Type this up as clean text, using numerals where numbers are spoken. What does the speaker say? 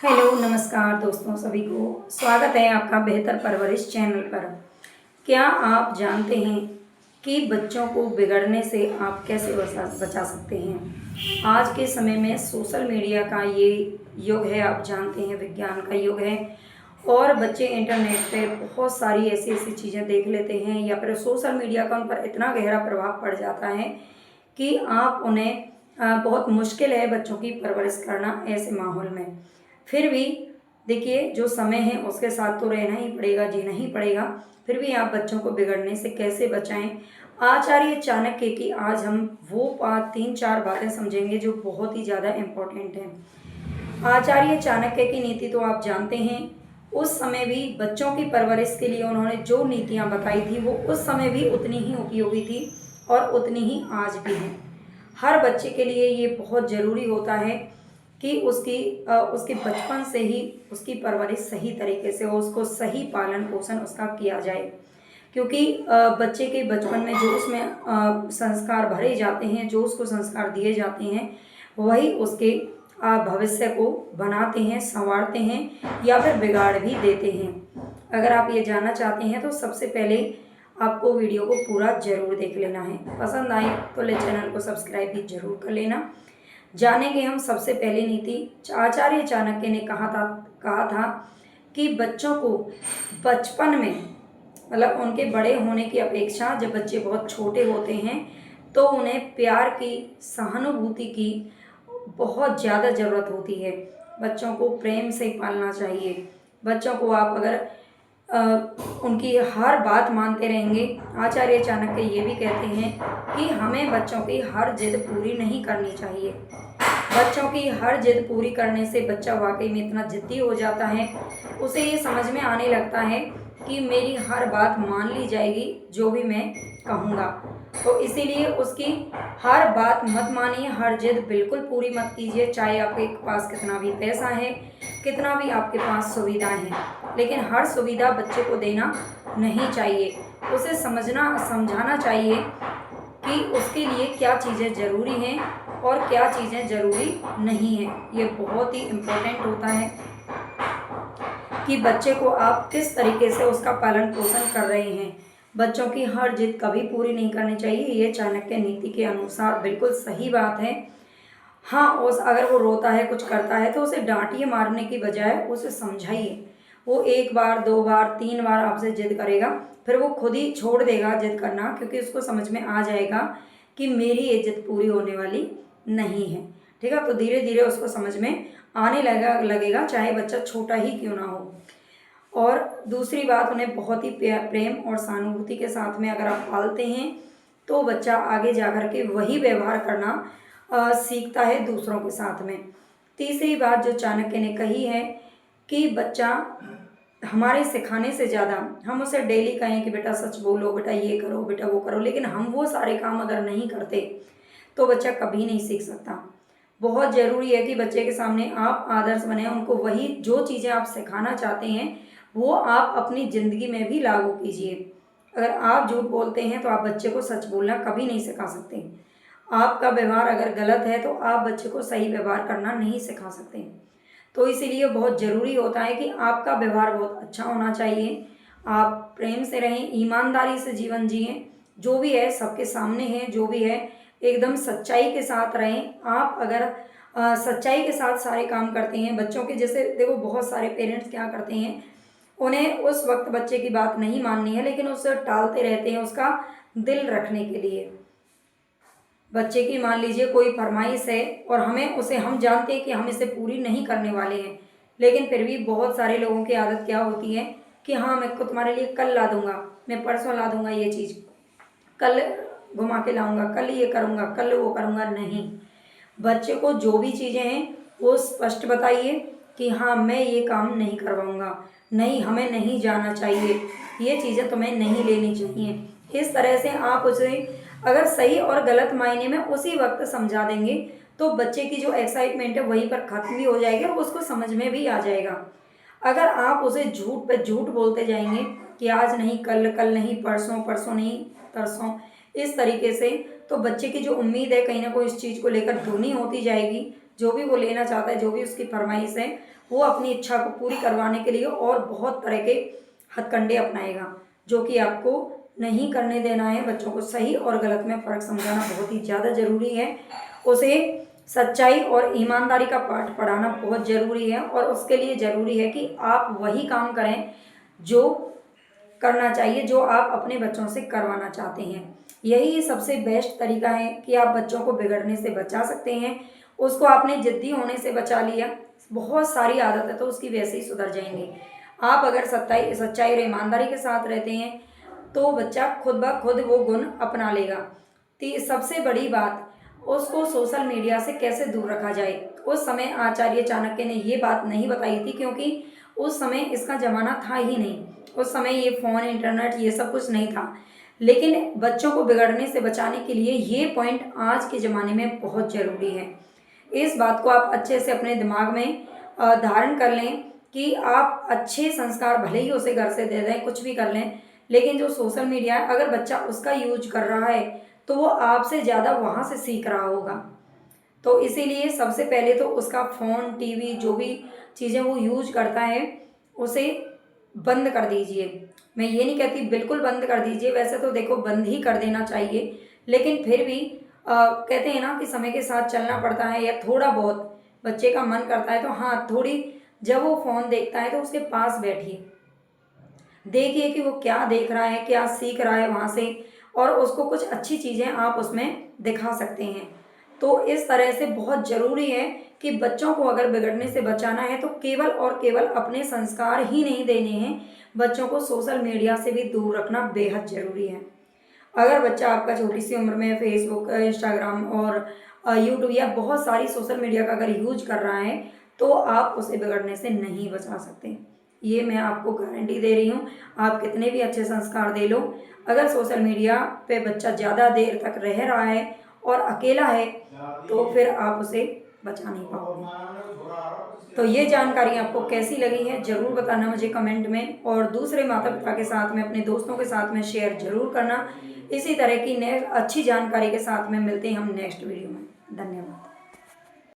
Hello नमस्कार दोस्तों, सभी को स्वागत है आपका बेहतर परवरिश चैनल पर। क्या आप जानते हैं कि बच्चों को बिगड़ने से आप कैसे बचा सकते हैं? आज के समय में सोशल मीडिया का ये युग है, आप जानते हैं विज्ञान का युग है और बच्चे इंटरनेट पे बहुत सारी ऐसी ऐसी चीज़ें देख लेते हैं या फिर सोशल मीडिया का उन पर इतना गहरा प्रभाव पड़ जाता है कि आप उन्हें बहुत मुश्किल है बच्चों की परवरिश करना ऐसे माहौल में। फिर भी देखिए, जो समय है उसके साथ तो रहना ही पड़ेगा, जीना ही पड़ेगा। फिर भी आप बच्चों को बिगड़ने से कैसे बचाएं? आचार्य चाणक्य की आज हम वो 3-4 बातें समझेंगे जो बहुत ही ज़्यादा इम्पोर्टेंट हैं। आचार्य चाणक्य की नीति तो आप जानते हैं। उस समय भी बच्चों की परवरिश के लिए उन्होंने जो नीतियाँ बताई थी वो उस समय भी उतनी ही उपयोगी थी और उतनी ही आज भी हैं। हर बच्चे के लिए ये बहुत ज़रूरी होता है कि उसके बचपन से ही उसकी परवरिश सही तरीके से हो, उसको सही पालन पोषण उसका किया जाए। क्योंकि बच्चे के बचपन में जो उसमें संस्कार भरे जाते हैं, जो उसको संस्कार दिए जाते हैं, वही उसके भविष्य को बनाते हैं, संवारते हैं या फिर बिगाड़ भी देते हैं। अगर आप ये जानना चाहते हैं तो सबसे पहले आपको वीडियो को पूरा ज़रूर देख लेना है। पसंद आए तो चैनल को सब्सक्राइब भी ज़रूर कर लेना। जानेंगे हम सबसे पहली नीति। आचार्य चाणक्य ने कहा था कि बच्चों को बचपन में, मतलब उनके बड़े होने की अपेक्षा जब बच्चे बहुत छोटे होते हैं तो उन्हें प्यार की, सहानुभूति की बहुत ज़्यादा ज़रूरत होती है। बच्चों को प्रेम से पालना चाहिए। बच्चों को आप अगर अ, उनकी हर बात मानते रहेंगे, आचार्य चाणक्य ये भी कहते हैं कि हमें बच्चों की हर जिद पूरी नहीं करनी चाहिए। बच्चों की हर जिद पूरी करने से बच्चा वाकई में इतना जिद्दी हो जाता है, उसे ये समझ में आने लगता है कि मेरी हर बात मान ली जाएगी जो भी मैं कहूँगा। तो इसीलिए उसकी हर बात मत मानिए, हर जिद बिल्कुल पूरी मत कीजिए, चाहे आपके पास कितना भी पैसा है, कितना भी आपके पास सुविधाएं हैं, लेकिन हर सुविधा बच्चे को देना नहीं चाहिए। उसे समझाना चाहिए कि उसके लिए क्या चीज़ें ज़रूरी हैं और क्या चीज़ें ज़रूरी नहीं हैं। ये बहुत ही इम्पोर्टेंट होता है कि बच्चे को आप किस तरीके से उसका पालन पोषण कर रहे हैं। बच्चों की हर जिद कभी पूरी नहीं करनी चाहिए, ये चाणक्य नीति के अनुसार बिल्कुल सही बात है। हाँ, उस अगर वो रोता है, कुछ करता है तो उसे डांटिए, मारने की बजाय उसे समझाइए। वो 1 बार, 2 बार, 3 बार आपसे जिद करेगा, फिर वो खुद ही छोड़ देगा जिद करना, क्योंकि उसको समझ में आ जाएगा कि मेरी ये जिद पूरी होने वाली नहीं है। ठीक है, तो धीरे धीरे उसको समझ में आने लगेगा, चाहे बच्चा छोटा ही क्यों ना हो। और दूसरी बात, उन्हें बहुत ही प्रेम और सहानुभूति के साथ में अगर आप पालते हैं तो बच्चा आगे जा कर के वही व्यवहार करना सीखता है दूसरों के साथ में। तीसरी बात जो चाणक्य ने कही है कि बच्चा हमारे सिखाने से ज़्यादा, हम उसे डेली कहें कि बेटा सच बोलो, बेटा ये करो, बेटा वो करो, लेकिन हम वो सारे काम अगर नहीं करते तो बच्चा कभी नहीं सीख सकता। बहुत ज़रूरी है कि बच्चे के सामने आप आदर्श बने, उनको वही जो चीज़ें आप सिखाना चाहते हैं वो आप अपनी ज़िंदगी में भी लागू कीजिए। अगर आप झूठ बोलते हैं तो आप बच्चे को सच बोलना कभी नहीं सिखा सकते। आपका व्यवहार अगर गलत है तो आप बच्चे को सही व्यवहार करना नहीं सिखा सकते। तो इसीलिए बहुत ज़रूरी होता है कि आपका व्यवहार बहुत अच्छा होना चाहिए। आप प्रेम से रहें, ईमानदारी से जीवन जिएं, जो भी है सबके सामने है, जो भी है एकदम सच्चाई के साथ रहें। आप अगर सच्चाई के साथ सारे काम करते हैं, बच्चों के जैसे देखो बहुत सारे पेरेंट्स क्या करते हैं, उन्हें उस वक्त बच्चे की बात नहीं माननी है लेकिन उसे टालते रहते हैं उसका दिल रखने के लिए। बच्चे की मान लीजिए कोई फरमाइश है और हम जानते हैं कि हम इसे पूरी नहीं करने वाले हैं, लेकिन फिर भी बहुत सारे लोगों की आदत क्या होती है कि हाँ मैं को तुम्हारे लिए कल ला दूंगा, मैं परसों ला दूंगा, ये चीज़ कल घुमा के लाऊंगा, कल ये करूँगा, कल वो करूँगा। नहीं, बच्चे को जो भी चीज़ें हैं वो स्पष्ट बताइए कि हाँ मैं ये काम नहीं करवाऊँगा, नहीं हमें नहीं जाना चाहिए, ये चीज़ें तुम्हें नहीं लेनी चाहिए। इस तरह से आप उसे अगर सही और गलत मायने में उसी वक्त समझा देंगे तो बच्चे की जो एक्साइटमेंट है वहीं पर ख़त्म भी हो जाएगी और उसको समझ में भी आ जाएगा। अगर आप उसे झूठ पे झूठ बोलते जाएंगे कि आज नहीं कल, कल नहीं परसों, परसों नहीं तरसों, इस तरीके से, तो बच्चे की जो उम्मीद है कहीं ना कोई इस चीज़ को लेकर धुनी होती जाएगी, जो भी वो लेना चाहता है, जो भी उसकी फरमाइश है, वो अपनी इच्छा को पूरी करवाने के लिए और बहुत तरह के हथकंडे अपनाएगा, जो कि आपको नहीं करने देना है। बच्चों को सही और गलत में फ़र्क समझाना बहुत ही ज़्यादा ज़रूरी है। उसे सच्चाई और ईमानदारी का पाठ पढ़ाना बहुत ज़रूरी है, और उसके लिए ज़रूरी है कि आप वही काम करें जो करना चाहिए, जो आप अपने बच्चों से करवाना चाहते हैं। यही सबसे बेस्ट तरीका है कि आप बच्चों को बिगड़ने से बचा सकते हैं। उसको आपने ज़िद्दी होने से बचा लिया, बहुत सारी आदत है तो उसकी वैसे ही सुधर जाएंगी। आप अगर सच्चाई और ईमानदारी के साथ रहते हैं तो बच्चा खुद ब खुद वो गुण अपना लेगा। सबसे बड़ी बात, उसको सोशल मीडिया से कैसे दूर रखा जाए। उस समय आचार्य चाणक्य ने ये बात नहीं बताई थी, क्योंकि उस समय इसका ज़माना था ही नहीं। उस समय ये फ़ोन, इंटरनेट, ये सब कुछ नहीं था। लेकिन बच्चों को बिगड़ने से बचाने के लिए ये पॉइंट आज के ज़माने में बहुत ज़रूरी है। इस बात को आप अच्छे से अपने दिमाग में धारण कर लें कि आप अच्छे संस्कार भले ही उसे घर से दे दें, कुछ भी कर लें, लेकिन जो सोशल मीडिया है, अगर बच्चा उसका यूज कर रहा है तो वो आपसे ज़्यादा वहाँ से सीख रहा होगा। तो इसीलिए सबसे पहले तो उसका फ़ोन, टीवी, जो भी चीज़ें वो यूज करता है, उसे बंद कर दीजिए। मैं ये नहीं कहती बिल्कुल बंद कर दीजिए, वैसे तो देखो बंद ही कर देना चाहिए, लेकिन फिर भी कहते हैं ना कि समय के साथ चलना पड़ता है, या थोड़ा बहुत बच्चे का मन करता है तो हाँ, थोड़ी जब वो फ़ोन देखता है तो उसके पास बैठिए, देखिए कि वो क्या देख रहा है, क्या सीख रहा है वहाँ से, और उसको कुछ अच्छी चीज़ें आप उसमें दिखा सकते हैं। तो इस तरह से बहुत ज़रूरी है कि बच्चों को अगर बिगड़ने से बचाना है तो केवल और केवल अपने संस्कार ही नहीं देने हैं, बच्चों को सोशल मीडिया से भी दूर रखना बेहद ज़रूरी है। अगर बच्चा आपका छोटी सी उम्र में फेसबुक, इंस्टाग्राम और यूट्यूब या बहुत सारी सोशल मीडिया का अगर यूज कर रहा है तो आप उसे बिगड़ने से नहीं बचा सकते। ये मैं आपको गारंटी दे रही हूँ। आप कितने भी अच्छे संस्कार दे लो, अगर सोशल मीडिया पे बच्चा ज़्यादा देर तक रह रहा है और अकेला है तो फिर आप उसे बचा नहीं पाओगे। तो ये जानकारी आपको कैसी लगी है ज़रूर बताना मुझे कमेंट में, और दूसरे माता पिता के साथ में, अपने दोस्तों के साथ में शेयर ज़रूर करना। इसी तरह की अच्छी जानकारी के साथ में मिलते हैं हम नेक्स्ट वीडियो में। धन्यवाद।